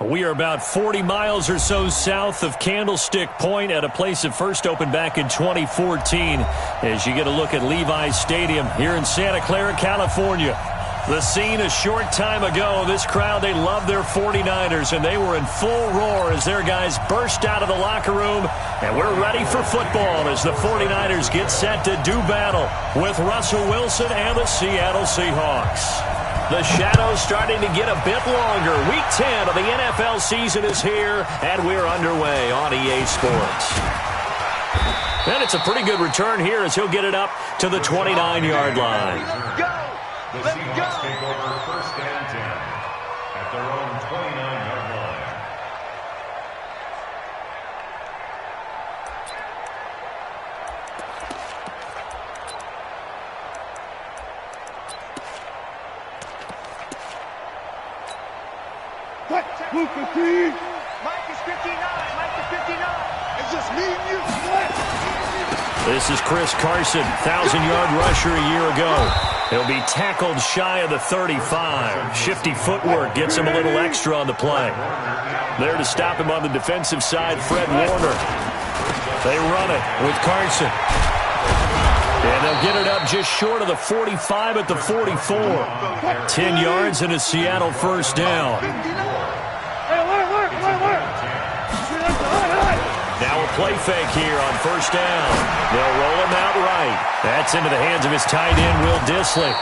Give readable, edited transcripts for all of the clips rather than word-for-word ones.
We are about 40 miles or so south of Candlestick Point at a place that first opened back in 2014 as you get a look at Levi's Stadium here in Santa Clara, California. The scene a short time ago, this crowd, they love their 49ers, and they were in full roar as their guys burst out of the locker room, and we're ready for football as the 49ers get set to do battle with Russell Wilson and the Seattle Seahawks. The shadow's starting to get a bit longer. Week 10 of the NFL season is here, and we're underway on EA Sports. And it's a pretty good return here as he'll get it up to the 29-yard line. The Seahawks take over first and 10 at their own 29-yard line. Mike is 59. Mike is 59. It's just me and you. This is Chris Carson, 1,000-yard rusher a year ago. He'll be tackled shy of the 35. Shifty footwork gets him a little extra on the play. There to stop him on the defensive side, Fred Warner. They run it with Carson. And they'll get it up just short of the 45 at the 44. 10 yards and a Seattle first down. Now a play fake here on first down. They'll roll him out right. That's into the hands of his tight end, Will Dissly.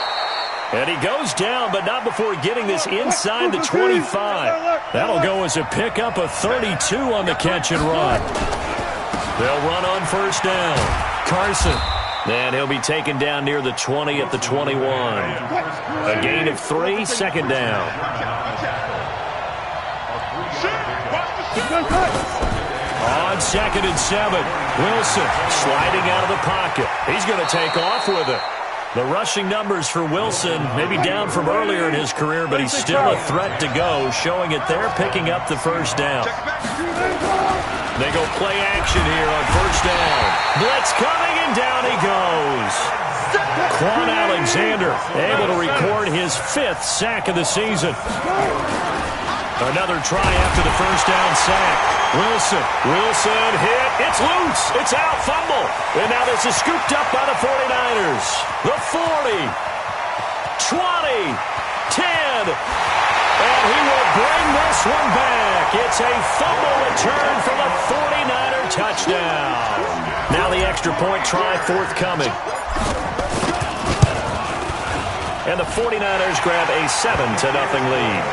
And he goes down, but not before getting this inside the 25. That'll go as a pickup of 32 on the catch and run. They'll run on first down. Carson. And he'll be taken down near the 20 at the 21. A gain of 3, second down. On second and 7, Wilson sliding out of the pocket. He's going to take off with it. The rushing numbers for Wilson maybe down from earlier in his career, but he's still a threat to go, showing it there, picking up the first down. They go play action here on first down. Blitz coming, and down he goes. Quan Alexander able to record his 5th sack of the season. Another try after the first down sack. Wilson hit. It's loose. It's out. Fumble. And now this is scooped up by the 49ers. The 40. 20. 10. And he will bring this one back. It's a fumble return for the 49er touchdown. Now the extra point try forthcoming. And the 49ers grab a 7-0 lead.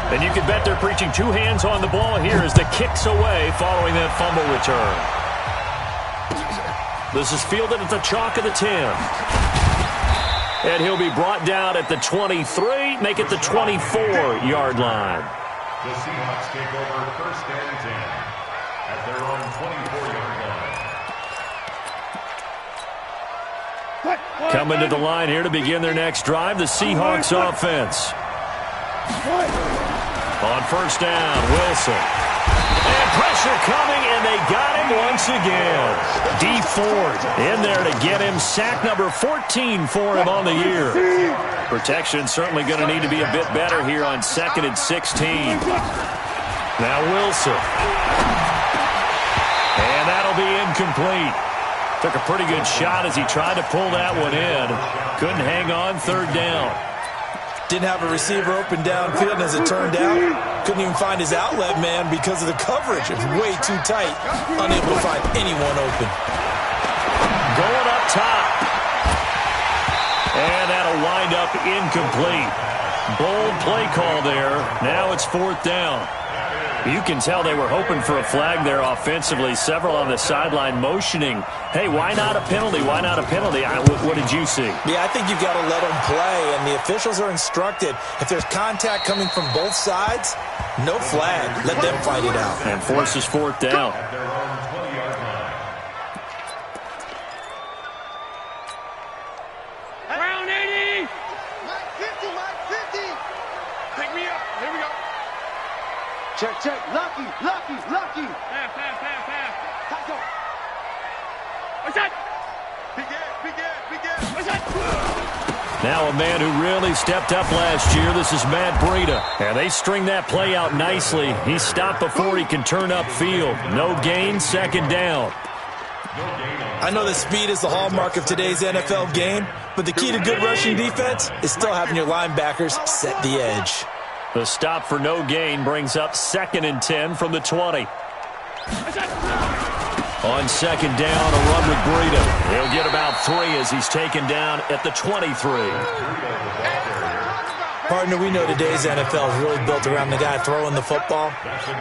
And you can bet they're preaching 2 hands on the ball here as the kick's away following that fumble return. This is fielded at the chalk of the 10. And he'll be brought down at the 23, make it the 24-yard line. The Seahawks take over first and 10 at their own 24-yard line. Coming to the line here to begin their next drive, the Seahawks offense. On first down, Wilson. And pressure coming, and they got him once again. D Ford in there to get him. Sack number 14 for him on the year. Protection certainly going to need to be a bit better here on 2nd and 16. Now Wilson. And that'll be incomplete. Took a pretty good shot as he tried to pull that one in. Couldn't hang on, 3rd down. Didn't have a receiver open downfield, and as it turned out, couldn't even find his outlet man because of the coverage. It was way too tight, unable to find anyone open. Going up top. And that'll wind up incomplete. Bold play call there. Now it's 4th down. You can tell they were hoping for a flag there offensively. Several on the sideline motioning, hey, why not a penalty? Why not a penalty? What did you see? Yeah, I think you've got to let them play, and the officials are instructed, if there's contact coming from both sides, no flag. Let them fight it out. And forces 4th down. At their own 20-yard line. Round 80. Mike 50, Mike 50. Pick me up. Here we go. Check. Lucky. Pass. Tight go. What's that? Big ass. Now a man who really stepped up last year. This is Matt Breida. And they string that play out nicely. He stopped before he can turn upfield. No gain, second down. I know that speed is the hallmark of today's NFL game, but the key to good rushing defense is still having your linebackers set the edge. The stop for no gain brings up 2nd and 10 from the 20. On second down, a run with Breida. He'll get about 3 as he's taken down at the 23. Partner, we know today's NFL is really built around the guy throwing the football.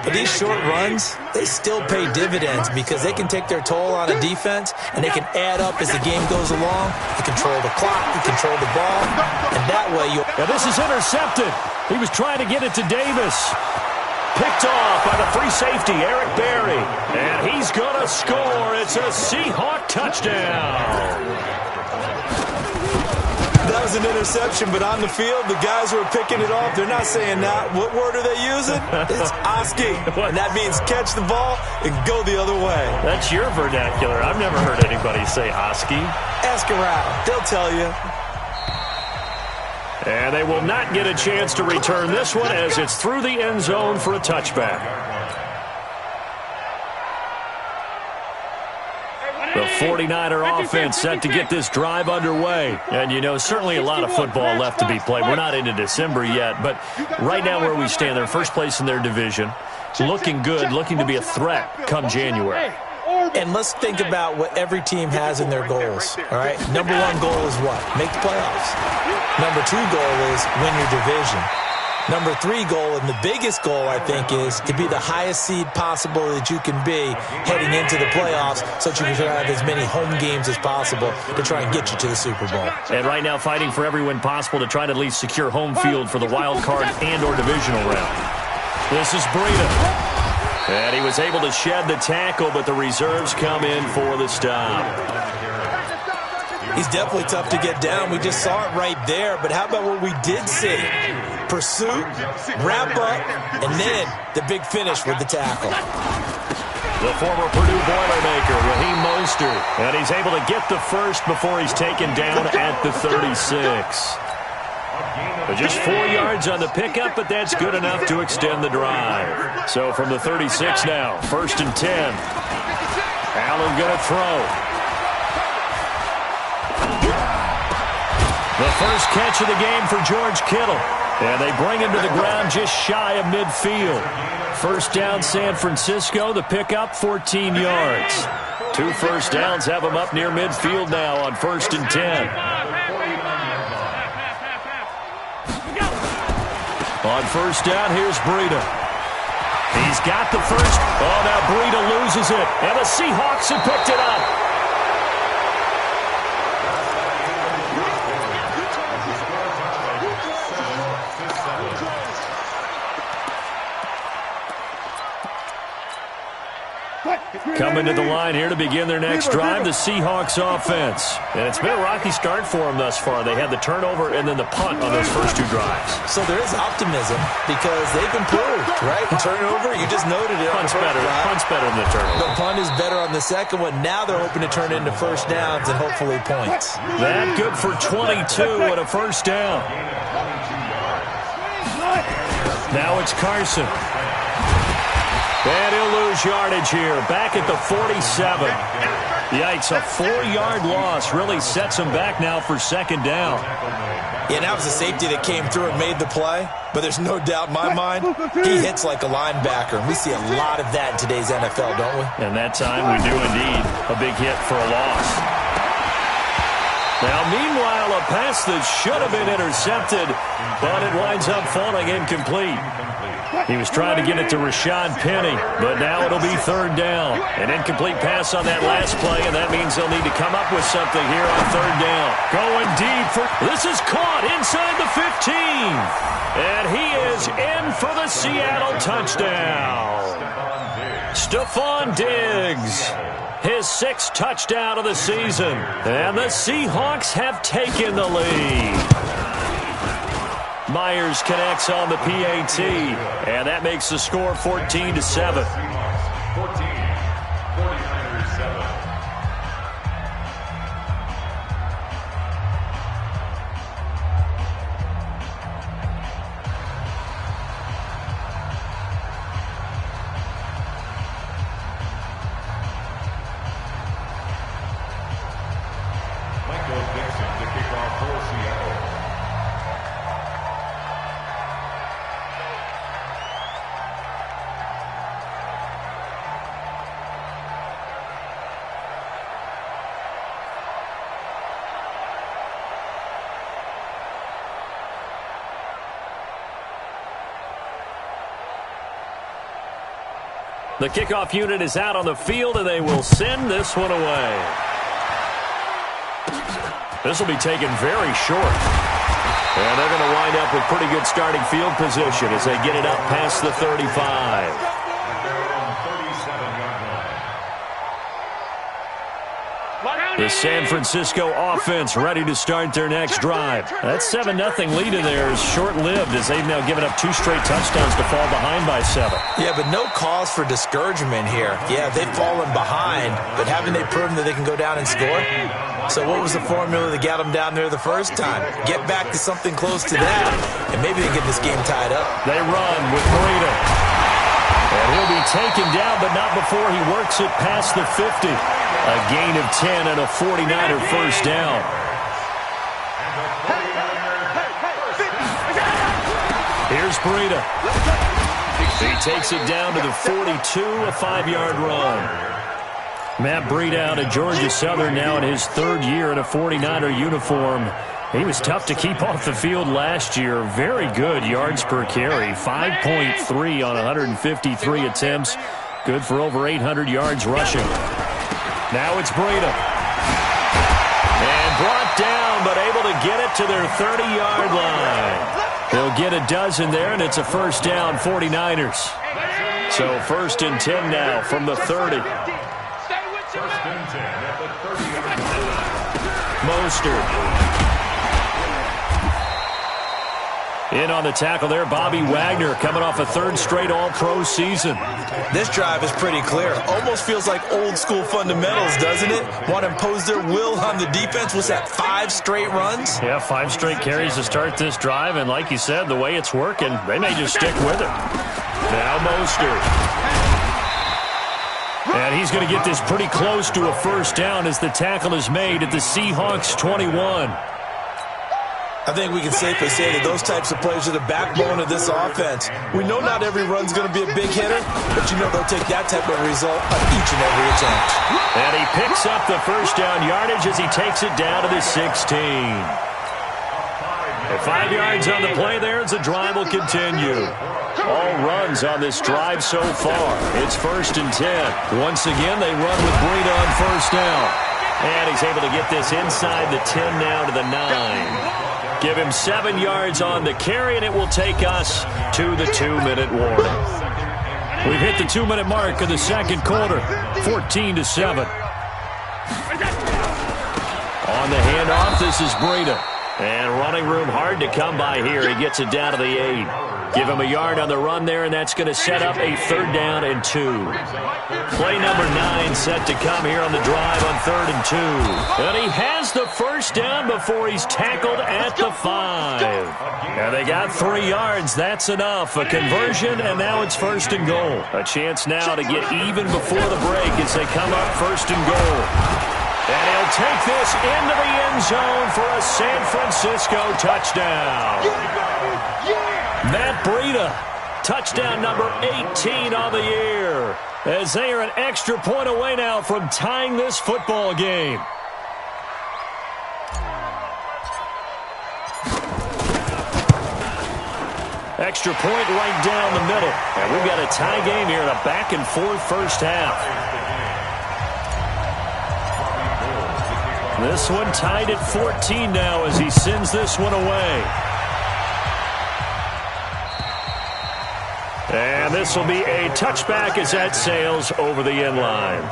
But these short runs, they still pay dividends because they can take their toll on a defense, and they can add up as the game goes along. You control the clock, you control the ball, and that way you... Now this is intercepted. He was trying to get it to Davis. Picked off by the free safety, Eric Berry. And he's going to score. It's a Seahawk touchdown. That was an interception, but on the field, the guys who are picking it off, they're not saying that. What word are they using? It's Oski. And that means catch the ball and go the other way. That's your vernacular. I've never heard anybody say Oski. Ask around. They'll tell you. And they will not get a chance to return this one as it's through the end zone for a touchback. The 49er offense set to get this drive underway. And, you know, certainly a lot of football left to be played. We're not into December yet, but right now where we stand, they're first place in their division. Looking good, looking to be a threat come January. And let's think about what every team has in their goals, all right? Number 1 goal is what? Make the playoffs. Number 2 goal is win your division. Number 3 goal, and the biggest goal, I think, is to be the highest seed possible that you can be heading into the playoffs so that you can have as many home games as possible to try and get you to the Super Bowl. And right now fighting for every win possible to try to at least secure home field for the wild card and or divisional round. This is Breida. And he was able to shed the tackle, but the reserves come in for the stop. He's definitely tough to get down. We just saw it right there. But how about what we did see? Pursuit, wrap up, and then the big finish with the tackle. The former Purdue Boilermaker, Raheem Mostert. And he's able to get the first before he's taken down at the 36. But just 4 yards on the pickup, but that's good enough to extend the drive. So from the 36 now, 1st and 10. Allen going to throw. The first catch of the game for George Kittle. And they bring him to the ground just shy of midfield. First down, San Francisco. The pickup, 14 yards. 2 first downs have him up near midfield now on 1st and 10. On first down, here's Breida. He's got the first. Oh, now Breida loses it. And the Seahawks have picked it up. Coming to the line here to begin their next drive, the Seahawks offense. And it's been a rocky start for them thus far. They had the turnover and then the punt on those first 2 drives. So there is optimism because they've improved, right? The turnover, you just noted it. Punt's better. Punt's better than the turnover. The punt is better on the second one. Now they're hoping to turn it into first downs and hopefully points. That good for 22 and a first down. Now it's Carson. And he'll lose yardage here, back at the 47. Yikes, a 4-yard loss really sets him back now for second down. Yeah, that was a safety that came through and made the play, but there's no doubt in my mind, he hits like a linebacker, and we see a lot of that in today's NFL, don't we? And that time we do indeed. A big hit for a loss. Now, meanwhile, a pass that should have been intercepted, but it winds up falling incomplete. He was trying to get it to Rashad Penny, but now it'll be 3rd down. An incomplete pass on that last play, and that means they'll need to come up with something here on 3rd down. Going deep for... This is caught inside the 15. And he is in for the Seattle touchdown. Stephon Diggs. His 6th touchdown of the season. And the Seahawks have taken the lead. Myers connects on the PAT, and that makes the score 14-7. 49ers 7. The kickoff unit is out on the field, and they will send this one away. This will be taken very short. And they're going to wind up with pretty good starting field position as they get it up past the 35. The San Francisco offense ready to start their next drive. That 7-0 lead in there is short-lived as they've now given up 2 straight touchdowns to fall behind by 7. Yeah, but no cause for discouragement here. Yeah, they've fallen behind, but haven't they proven that they can go down and score? So what was the formula that got them down there the first time? Get back to something close to that, and maybe they get this game tied up. They run with Breida. And he'll be taken down, but not before he works it past the 50. A gain of 10 and a 49er first down. Here's Breida. He takes it down to the 42, a 5-yard run. Matt Breida out of Georgia Southern now in his 3rd year in a 49er uniform. He was tough to keep off the field last year. Very good yards per carry. 5.3 on 153 attempts. Good for over 800 yards rushing. Now it's Breida. And brought down, but able to get it to their 30-yard line. They'll get a dozen there, and it's a first down, 49ers. So 1st and 10 now from the 30. 1st and 10 at the 30-yard line. Mostert. In on the tackle there, Bobby Wagner coming off a 3rd straight All-Pro season. This drive is pretty clear. Almost feels like old-school fundamentals, doesn't it? Want to impose their will on the defense. What's that, 5 straight runs? Yeah, 5 straight carries to start this drive, and like you said, the way it's working, they may just stick with it. Now Mostert. And he's going to get this pretty close to a first down as the tackle is made at the Seahawks 21. I think we can safely say that those types of plays are the backbone of this offense. We know not every run's going to be a big hitter, but you know they'll take that type of result on each and every attempt. And he picks up the first down yardage as he takes it down to the 16. And 5 yards on the play there as the drive will continue. All runs on this drive so far. It's 1st and 10. Once again, they run with Breida on first down. And he's able to get this inside the 10 now to the 9. Give him 7 yards on the carry, and it will take us to the 2-minute warning. We've hit the 2-minute mark of the 2nd quarter, 14-7. On the handoff, this is Breida. And running room hard to come by here. He gets it down to the 8. Give him a yard on the run there, and that's going to set up a 3rd down and 2. Play number 9 set to come here on the drive on 3rd and 2. And he has the first down before he's tackled at the 5. And they got 3 yards. That's enough. A conversion, and now it's 1st and goal. A chance now to get even before the break as they come up 1st and goal. And he'll take this into the end zone for a San Francisco touchdown. Matt Breida, touchdown number 18 on the year, as they are an extra point away now from tying this football game. Extra point right down the middle. And we've got a tie game here in a back-and-forth first half. This one tied at 14 now as he sends this one away. And this will be a touchback as that sails over the end line.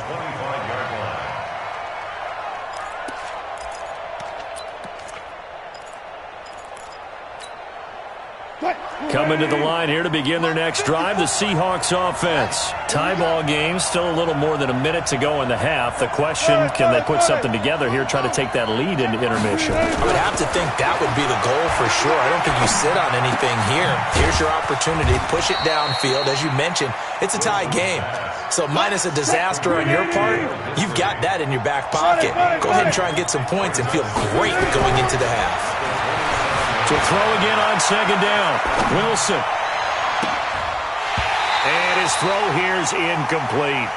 Coming to the line here to begin their next drive, the Seahawks offense. Tie ball game, still a little more than a minute to go in the half. The question, can they put something together here, try to take that lead into intermission? I would have to think that would be the goal for sure. I don't think you sit on anything here. Here's your opportunity. Push it downfield. As you mentioned, it's a tie game. So minus a disaster on your part, you've got that in your back pocket. Go ahead and try and get some points and feel great going into the half. To throw again on 2nd down. Wilson. And his throw here is incomplete.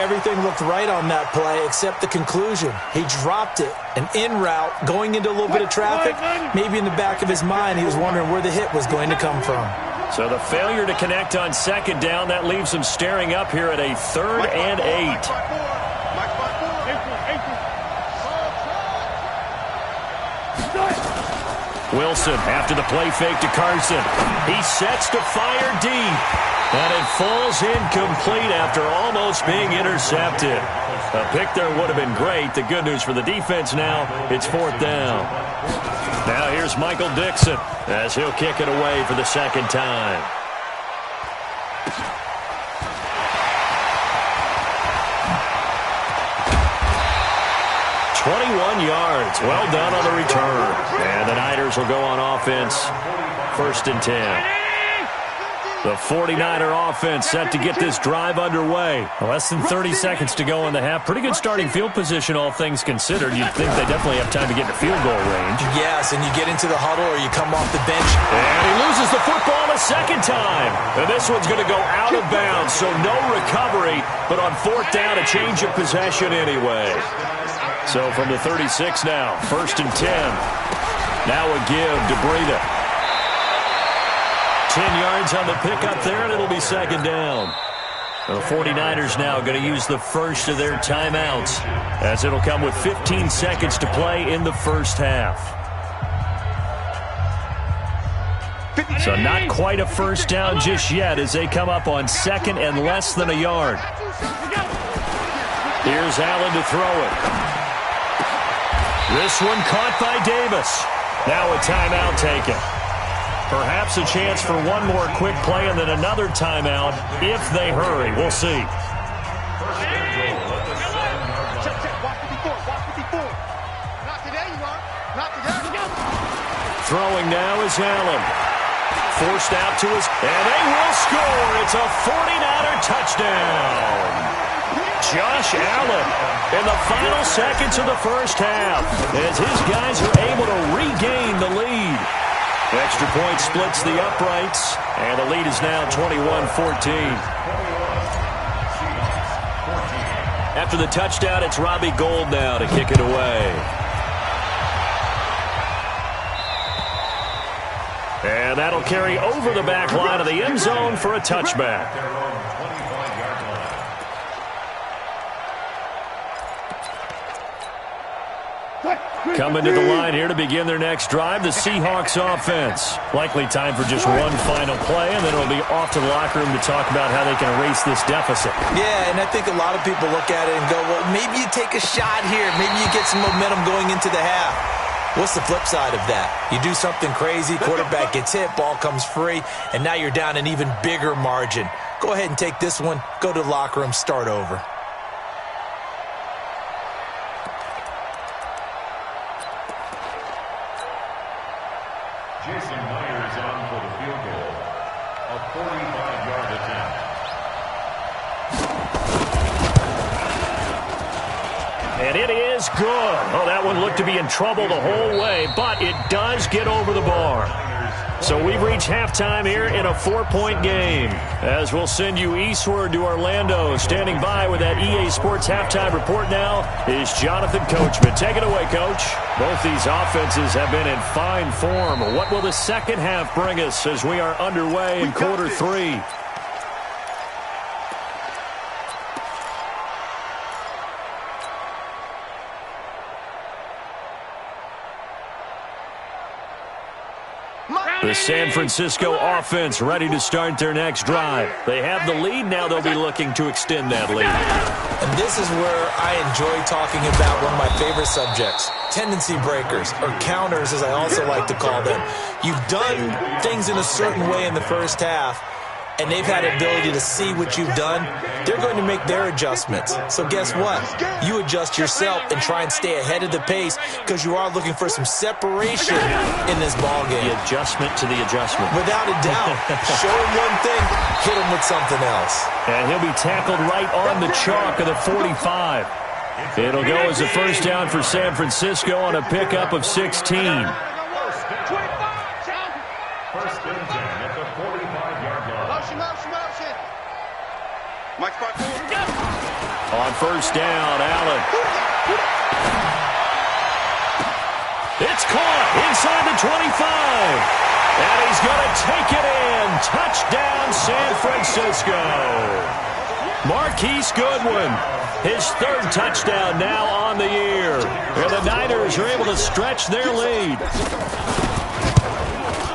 Everything looked right on that play except the conclusion. He dropped it. An in route, going into a little bit of traffic. Maybe in the back of his mind he was wondering where the hit was going to come from. So the failure to connect on second down, that leaves them staring up here at a 3rd and 8. Wilson after the play fake to Carson. He sets to fire deep. And it falls incomplete after almost being intercepted. A pick there would have been great. The good news for the defense now, it's 4th down. Now here's Michael Dixon as he'll kick it away for the second time. yards. Well done on the return. And the Niners will go on offense. 1st and 10. The 49er offense set to get this drive underway. Less than 30 seconds to go in the half. Pretty good starting field position, all things considered. You'd think they definitely have time to get to field goal range. Yes, and you get into the huddle or you come off the bench. And he loses the football a second time. And this one's going to go out of bounds, so no recovery. But on 4th down, a change of possession anyway. So from the 36 now, 1st and 10. Now a give to Breida. 10 yards on the pickup there, and it'll be 2nd down. The 49ers now going to use the first of their timeouts, as it'll come with 15 seconds to play in the first half. So not quite a first down just yet as they come up on 2nd and less than a yard. Here's Allen to throw it. This one caught by Davis. Now a timeout taken. Perhaps a chance for one more quick play and then another timeout if they hurry. We'll see. Throwing now is Allen. Forced out to his, and they will score. It's a 49er touchdown. Josh Allen in the final seconds of the first half as his guys are able to regain the lead. Extra point splits the uprights, and the lead is now 21-14. After the touchdown, it's Robbie Gould now to kick it away. And that'll carry over the back line of the end zone for a touchback. Coming to the line here to begin their next drive, the Seahawks offense. Likely time for just one final play, and then it'll be off to the locker room to talk about how they can erase this deficit. Yeah, and I think a lot of people look at it and go, well, maybe you take a shot here. Maybe you get some momentum going into the half. What's the flip side of that? You do something crazy, quarterback gets hit, ball comes free, and now you're down an even bigger margin. Go ahead and take this one, go to the locker room, start over. And it is good. Oh, that one looked to be in trouble the whole way, but it does get over the bar. So we've reached halftime here in a 4-point game. As we'll send you eastward to Orlando. Standing by with that EA Sports halftime report now is Jonathan Coachman. Take it away, Coach. Both these offenses have been in fine form. What will the second half bring us as we are underway in quarter 3? The San Francisco offense ready to start their next drive. They have the lead. Now they'll be looking to extend that lead. And this is where I enjoy talking about one of my favorite subjects, tendency breakers, or counters as I also like to call them. You've done things in a certain way in the first half, and they've had the ability to see what you've done. They're going to make their adjustments. So guess what? You adjust yourself and try and stay ahead of the pace because you are looking for some separation in this ball game. The adjustment to the adjustment. Without a doubt. Show him one thing, hit him with something else. And he'll be tackled right on the chalk of the 45. It'll go as a first down for San Francisco on a pickup of 16. On first down, Allen. It's caught inside the 25. And he's going to take it in. touchdown, San Francisco. Marquise Goodwin, his third touchdown now on the year. And the Niners are able to stretch their lead.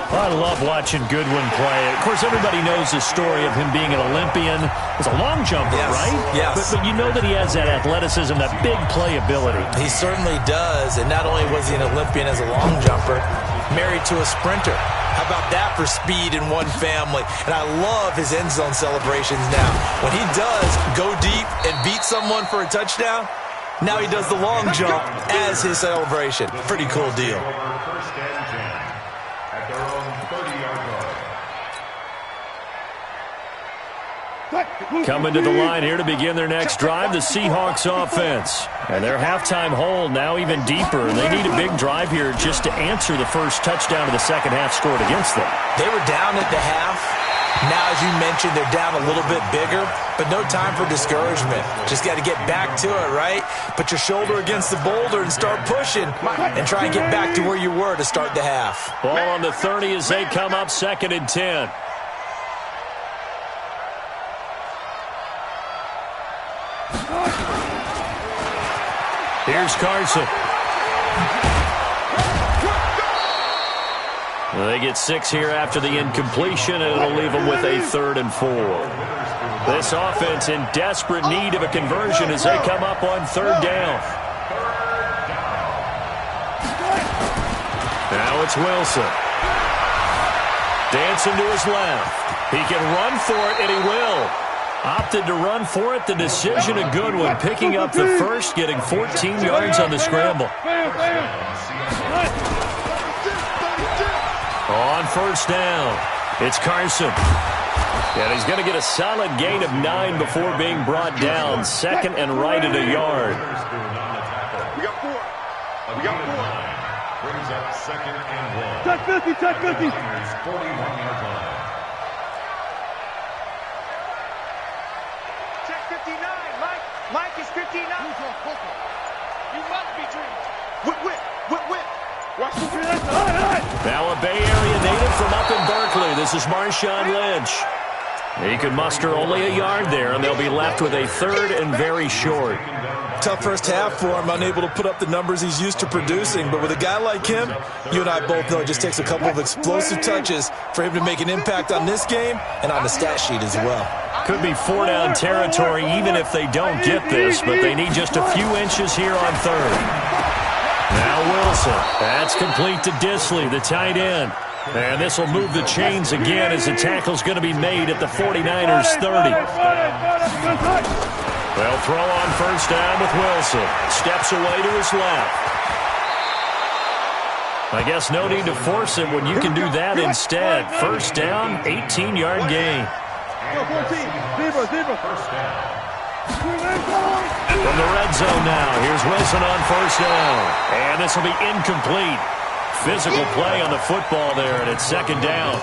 I love watching Goodwin play. Of course, everybody knows the story of him being an Olympian. He's a long jumper, right? Yes. But you know that he has that athleticism, that big playability. He certainly does. And not only was he an Olympian as a long jumper, married to a sprinter. How about that for speed in one family? And I love his end zone celebrations now. When he does go deep and beat someone for a touchdown, now he does the long jump as his celebration. Pretty cool deal. First and 10 at their own 30-yard line. Coming to the line here to begin their next drive, the Seahawks offense. And their halftime hole now even deeper. And they need a big drive here just to answer the first touchdown of the second half scored against them. They were down at the half. Now, as you mentioned, they're down a little bit bigger, but no time for discouragement. Just got to get back to it, right? Put your shoulder against the boulder and start pushing and try and get back to where you were to start the half. Ball on the 30 as they come up 2nd and 10. Here's Carson. They get 6 here after the incompletion, and it'll leave them with a 3rd and 4. This offense in desperate need of a conversion as they come up on 3rd down. Now it's Wilson. Dancing to his left. He can run for it, and he will. Opted to run for it. The decision of Goodwin, picking up the first, getting 14 yards on the scramble. On 1st down, it's Carson. And he's going to get a solid gain of 9 before being brought down. 2nd and right at a yard. We got 4. We got 4. Brings up 2nd and 1. Check 50, check 50. 41-yard line. Check 59. Mike is 59. You must be dreaming. Whip. Watch the Now a Bay Area native from up in Berkeley. This is Marshawn Lynch. He could muster only a yard there, and they'll be left with a 3rd and very short. Tough first half for him, unable to put up the numbers he's used to producing. But with a guy like him, you and I both know it just takes a couple of explosive touches for him to make an impact on this game and on the stat sheet as well. Could be 4-down territory even if they don't get this, but they need just a few inches here on 3rd. Now Wilson. That's complete to Disley, the tight end. And this will move the chains again as the tackle's going to be made at the 49ers 30. They'll throw on 1st down with Wilson. Steps away to his left. I guess no need to force it when you can do that instead. 1st down, 18-yard gain. From the red zone now, here's Wilson on 1st down. And this will be incomplete. Physical play on the football there, and it's 2nd down.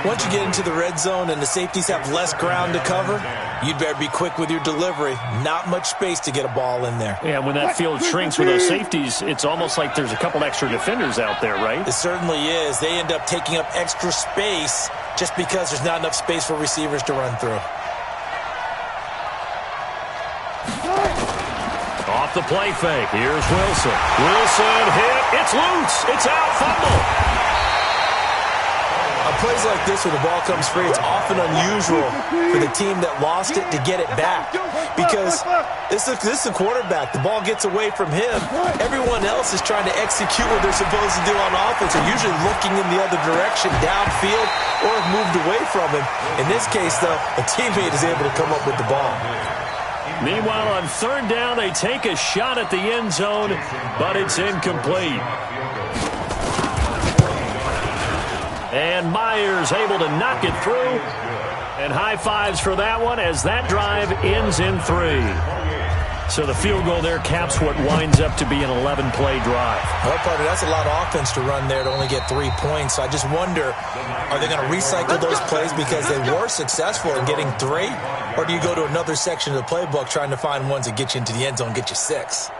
Once you get into the red zone and the safeties have less ground to cover, you'd better be quick with your delivery. Not much space to get a ball in there. Yeah, when that field shrinks with those safeties, it's almost like there's a couple extra defenders out there, right? It certainly is. They end up taking up extra space just because there's not enough space for receivers to run through. Off the play fake. Here's Wilson. Wilson hit. It's loose. It's out. Fumble. On plays like this where the ball comes free, it's often unusual for the team that lost it to get it back. Because this is a quarterback. The ball gets away from him. Everyone else is trying to execute what they're supposed to do on offense. They're usually looking in the other direction, downfield, or have moved away from him. In this case, though, a teammate is able to come up with the ball. Meanwhile, on 3rd down, they take a shot at the end zone, but it's incomplete. And Myers able to knock it through. And high fives for that one as that drive ends in 3. So the field goal there caps what winds up to be an 11-play drive. Well, partner, that's a lot of offense to run there to only get 3 points. So I just wonder, are they going to recycle those plays because they were successful in getting 3? Or do you go to another section of the playbook trying to find ones that get you into the end zone and get you 6?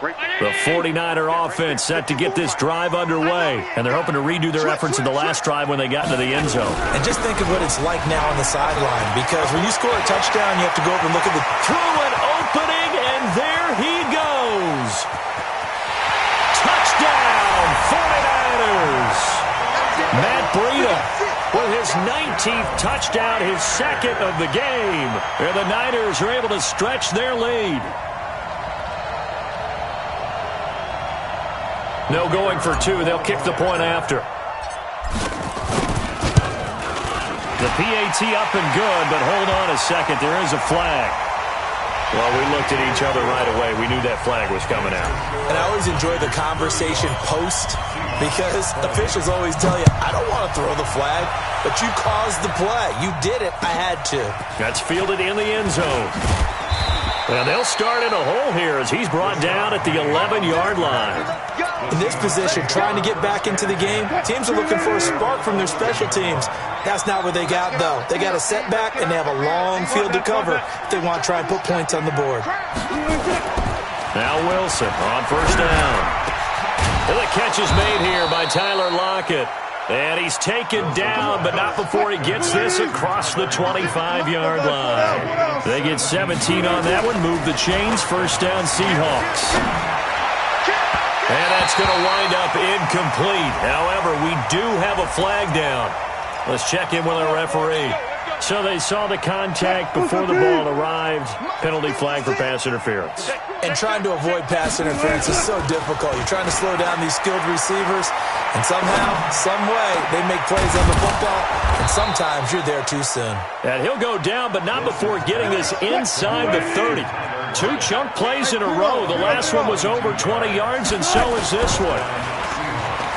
Right there. The 49er offense set to get this drive underway, and they're hoping to redo their efforts in the last drive when they got into the end zone. And just think of what it's like now on the sideline, because when you score a touchdown, you have to go over and look at the... Through an opening, and there he goes. Touchdown, 49ers. Matt Breida with his 19th touchdown, his second of the game. And the Niners are able to stretch their lead. No going for two. They'll kick the point after. The PAT up and good, but hold on a second. There is a flag. Well, we looked at each other right away. We knew that flag was coming out. And I always enjoy the conversation post, because officials always tell you, I don't want to throw the flag, but you caused the play. You did it. I had to. That's fielded in the end zone. And they'll start in a hole here as he's brought down at the 11-yard line. In this position, trying to get back into the game, teams are looking for a spark from their special teams. That's not what they got, though. They got a setback, and they have a long field to cover if they want to try and put points on the board. Now Wilson on first down. And the catch is made here by Tyler Lockett. And he's taken down, but not before he gets this across the 25-yard line. They get 17 on that one, move the chains, first down Seahawks. And that's going to wind up incomplete. However, we do have a flag down. Let's check in with our referee. So they saw the contact before the ball arrived. Penalty flag for pass interference. And trying to avoid pass interference is so difficult. You're trying to slow down these skilled receivers, and somehow, some way, they make plays on the football, and sometimes you're there too soon. And he'll go down, but not before getting this inside the 30. Two chunk plays in a row. The last one was over 20 yards, and so is this one.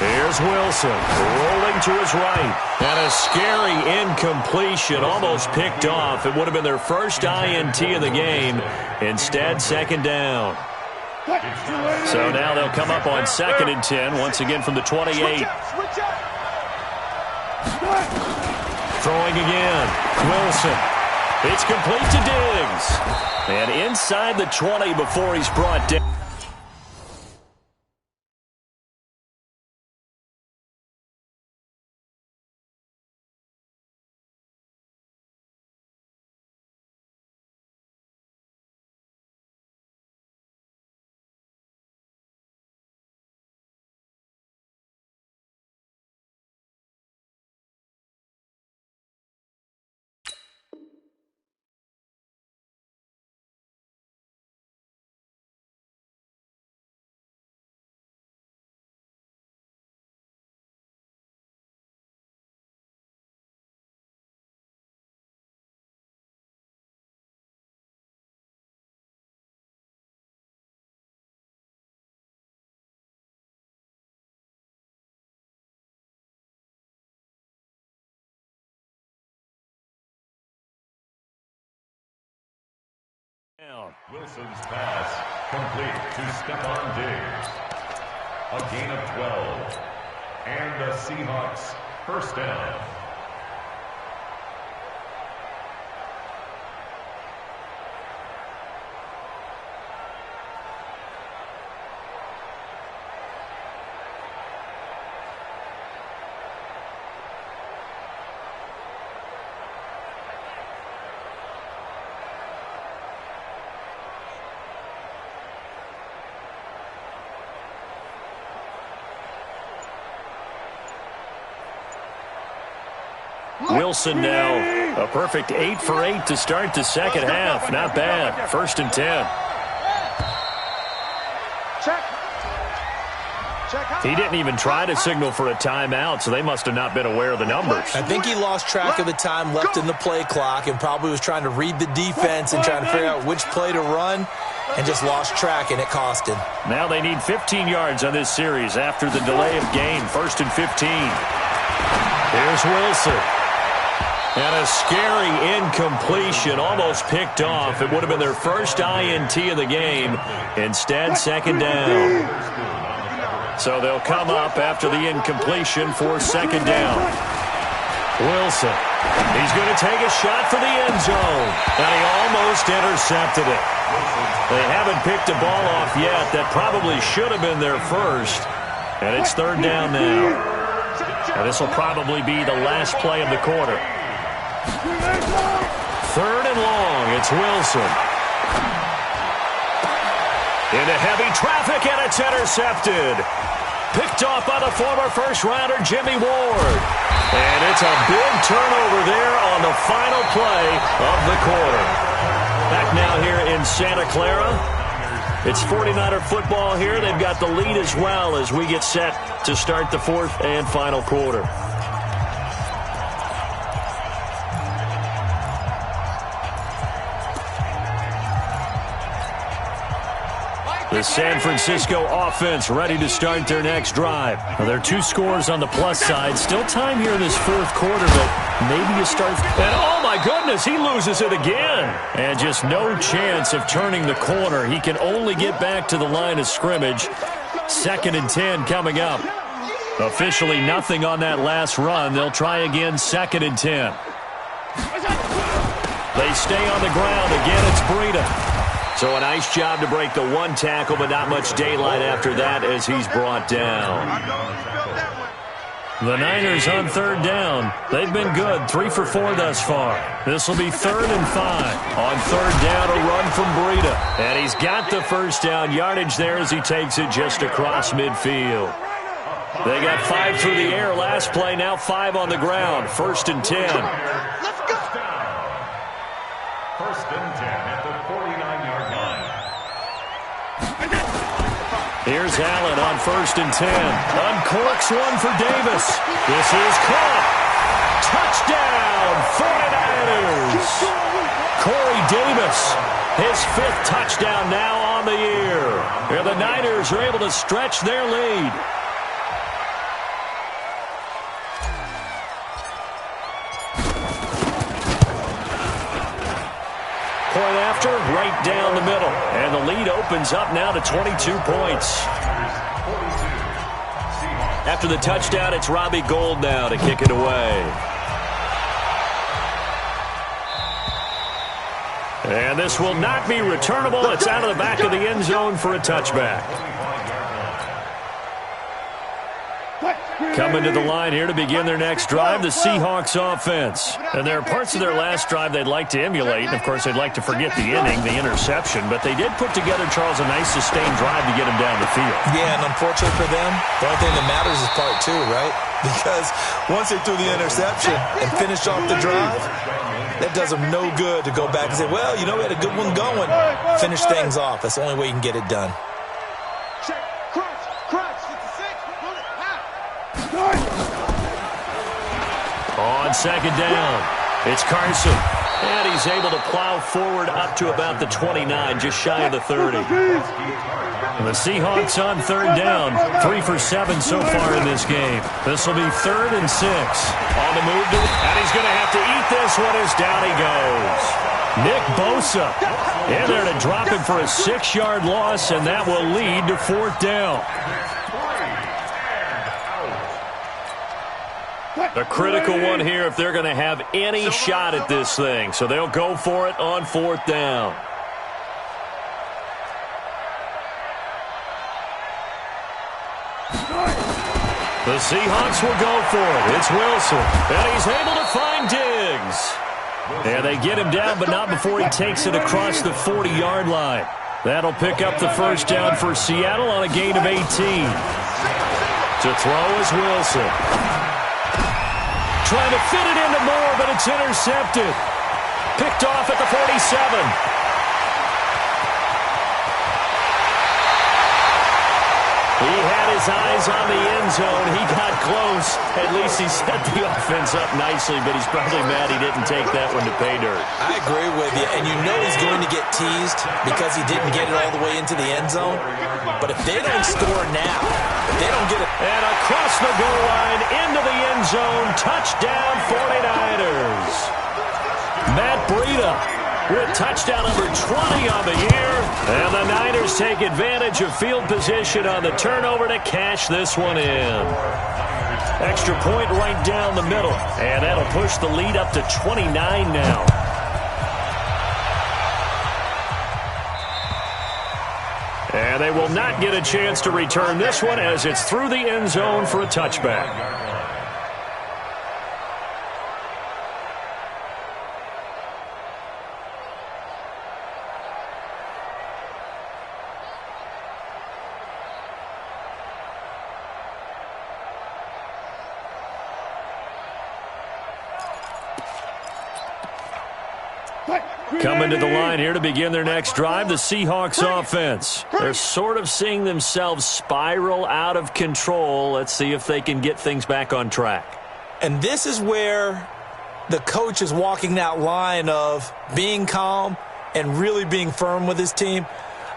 Here's Wilson, rolling to his right. And a scary incompletion, almost picked off. It would have been their first INT of the game. Instead, second down. So now they'll come up on 2nd and 10, once again from the 28. Throwing again, Wilson. It's complete to Diggs. And inside the 20 before he's brought down. Wilson's pass complete to Stephon Diggs. A gain of 12. And the Seahawks first down. Wilson now a perfect 8 for 8 to start the second half. Not bad. 1st and 10. He didn't even try to signal for a timeout, so they must have not been aware of the numbers. I think he lost track of the time left in the play clock and probably was trying to read the defense and trying to figure out which play to run, and just lost track, and it cost him. Now they need 15 yards on this series after the delay of game. 1st and 15. Here's Wilson. And a scary incompletion, almost picked off. It would have been their first INT of the game. Instead, second down. So they'll come up after the incompletion for second down. Wilson He's going to take a shot for the end zone. And he almost intercepted it. They haven't picked a ball off yet. That probably should have been their first. And it's third down now. And this will probably be the last play of the quarter. Third and long. It's Wilson. Into heavy traffic, and it's intercepted. Picked off by the former first-rounder Jimmy Ward. And it's a big turnover there on the final play of the quarter. Back now here in Santa Clara. It's 49er football here. They've got the lead as well as we get set to start the fourth and final quarter. The San Francisco offense ready to start their next drive. Well, there are 2 scores on the plus side. Still time here in this fourth quarter, but maybe you start. And oh my goodness, he loses it again. And just no chance of turning the corner. He can only get back to the line of scrimmage. 2nd and 10 coming up. Officially nothing on that last run. They'll try again, 2nd and 10. They stay on the ground. Again, it's Breida. So a nice job to break the 1 tackle, but not much daylight after that as he's brought down. The Niners on third down. They've been good, 3 for 4 thus far. This will be 3rd and 5. On third down, a run from Breida. And he's got the first down yardage there as he takes it just across midfield. They got 5 through the air last play, now 5 on the ground. 1st and 10. Let's go. 1st and 10 at the 49-yard line. Here's Allen on 1st and 10. Uncorks one for Davis. This is caught. Touchdown, 49ers. Corey Davis, his 5th touchdown now on the year. And the Niners are able to stretch their lead. Point after, right down the middle. And the lead opens up now to 22 points. After the touchdown, it's Robbie Gould now to kick it away. And this will not be returnable. It's out of the back of the end zone for a touchback. Coming to the line here to begin their next drive, the Seahawks offense. And there are parts of their last drive they'd like to emulate. And, of course, they'd like to forget the inning, the interception. But they did put together, Charles, a nice sustained drive to get them down the field. Yeah, and unfortunately for them, the only thing that matters is part 2, right? Because once they threw the interception and finished off the drive, that does them no good to go back and say, well, you know, we had a good one going. Finish things off. That's the only way you can get it done. On second down, it's Carson. And he's able to plow forward up to about the 29, just shy of the 30. And the Seahawks on third down, 3 for 7 so far in this game. This will be 3rd and 6. On the move, and he's going to have to eat this one as down he goes. Nick Bosa in there to drop him for a 6-yard loss, and that will lead to 4th down. A critical one here if they're going to have any shot at this thing. So they'll go for it on 4th down. The Seahawks will go for it. It's Wilson. And he's able to find Diggs. And they get him down, but not before he takes it across the 40-yard line. That'll pick up the first down for Seattle on a gain of 18. To throw is Wilson. Trying to fit it into Moore, but it's intercepted. Picked off at the 47. He had his eyes on the end zone. He got close. At least he set the offense up nicely, but he's probably mad he didn't take that one to pay dirt. I agree with you, and you know he's going to get teased because he didn't get it all the way into the end zone. But if they don't score now, if they don't get it. And across the goal line, into the end zone, touchdown 49ers. Matt Breida with touchdown number 20 on the year. And the Niners take advantage of field position on the turnover to cash this one in. Extra point right down the middle. And that'll push the lead up to 29 now. And they will not get a chance to return this one as it's through the end zone for a touchback. Coming to the line here to begin their next drive, the Seahawks offense. They're sort of seeing themselves spiral out of control. Let's see if they can get things back on track. And this is where the coach is walking that line of being calm and really being firm with his team.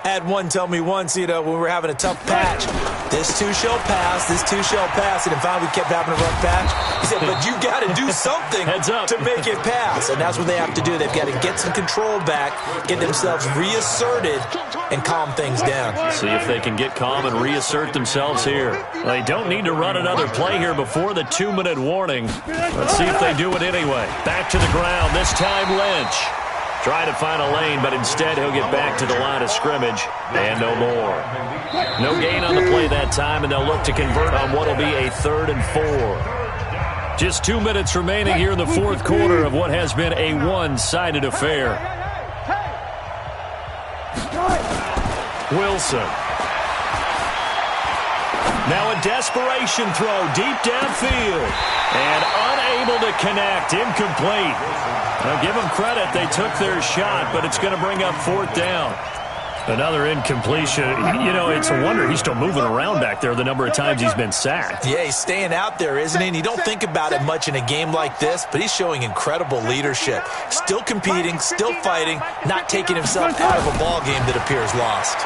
I had one tell me once, when we were having a tough patch, this too shall pass, this too shall pass. And then finally we kept having a rough patch. He said, but you got to do something to make it pass. And that's what they have to do. They've got to get some control back, get themselves reasserted, and calm things down. See if they can get calm and reassert themselves here. They don't need to run another play here before the 2-minute warning. Let's see if they do it anyway. Back to the ground, this time Lynch. Try to find a lane, but instead he'll get back to the line of scrimmage and no more. No gain on the play that time, and they'll look to convert on what will be a 3rd and 4. Just 2 minutes remaining here in the fourth quarter of what has been a one-sided affair. Wilson. Now a desperation throw deep downfield. And unable to connect. Incomplete. Now give them credit. They took their shot, but it's going to bring up 4th down. Another incompletion. It's a wonder he's still moving around back there the number of times he's been sacked. Yeah, he's staying out there, isn't he? And you don't think about it much in a game like this, but he's showing incredible leadership. Still competing, still fighting, not taking himself out of a ball game that appears lost.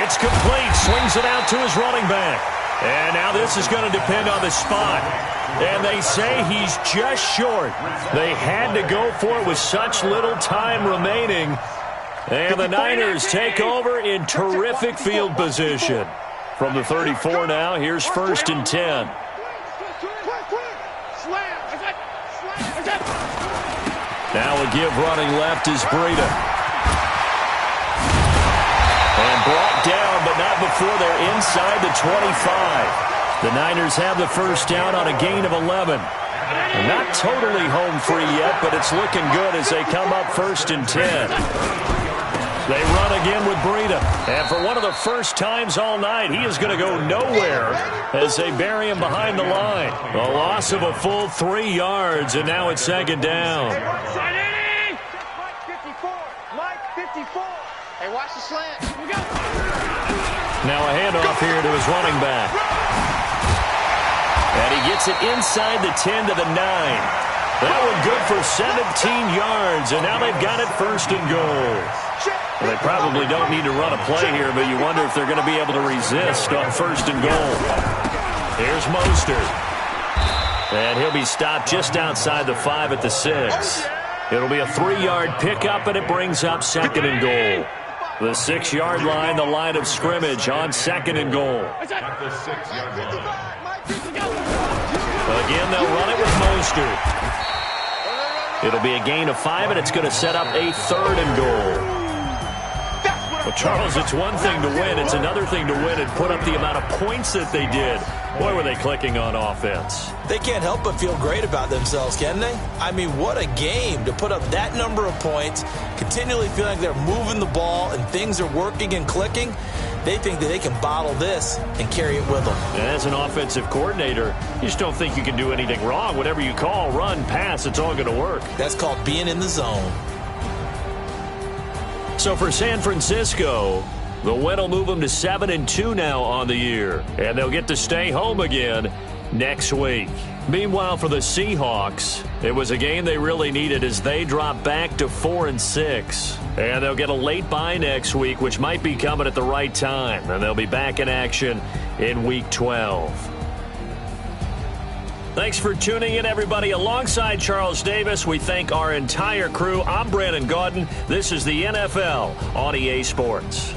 It's complete. Swings it out to his running back. And now this is going to depend on the spot. And they say he's just short. They had to go for it with such little time remaining. And the Niners take over in terrific field position. From the 34 now, here's 1st and 10. Now a give running left is Breida. And brought down, but not before they're inside the 25. The Niners have the first down on a gain of 11. They're not totally home free yet, but it's looking good as they come up 1st and 10. They run again with Breida. And for one of the first times all night, he is going to go nowhere as they bury him behind the line. A loss of a full 3 yards, and now it's 2nd down. Mike 54. Mike 54. Hey, watch the slant. Here we go. Now a handoff here to his running back. And he gets it inside the 10 to the 9. That one good for 17 yards, and now they've got it 1st and goal. Well, they probably don't need to run a play here, but you wonder if they're going to be able to resist on 1st and goal. Here's Mostert. And he'll be stopped just outside the 5 at the 6. It'll be a 3-yard pickup, and it brings up 2nd and goal. The 6-yard line, the line of scrimmage on 2nd and goal. Again, they'll run it with Mostert. It'll be a gain of 5, and it's going to set up a 3rd and goal. Well, Charles, it's one thing to win. It's another thing to win and put up the amount of points that they did. Boy, were they clicking on offense. They can't help but feel great about themselves, can they? I mean, what a game to put up that number of points, continually feeling like they're moving the ball and things are working and clicking. They think that they can bottle this and carry it with them. And as an offensive coordinator, you just don't think you can do anything wrong. Whatever you call, run, pass, it's all going to work. That's called being in the zone. So for San Francisco, the win will move them to 7-2 now on the year. And they'll get to stay home again next week. Meanwhile, for the Seahawks, it was a game they really needed as they drop back to 4-6. And they'll get a late bye next week, which might be coming at the right time. And they'll be back in action in Week 12. Thanks for tuning in, everybody. Alongside Charles Davis, we thank our entire crew. I'm Brandon Gaudin. This is the NFL on EA Sports.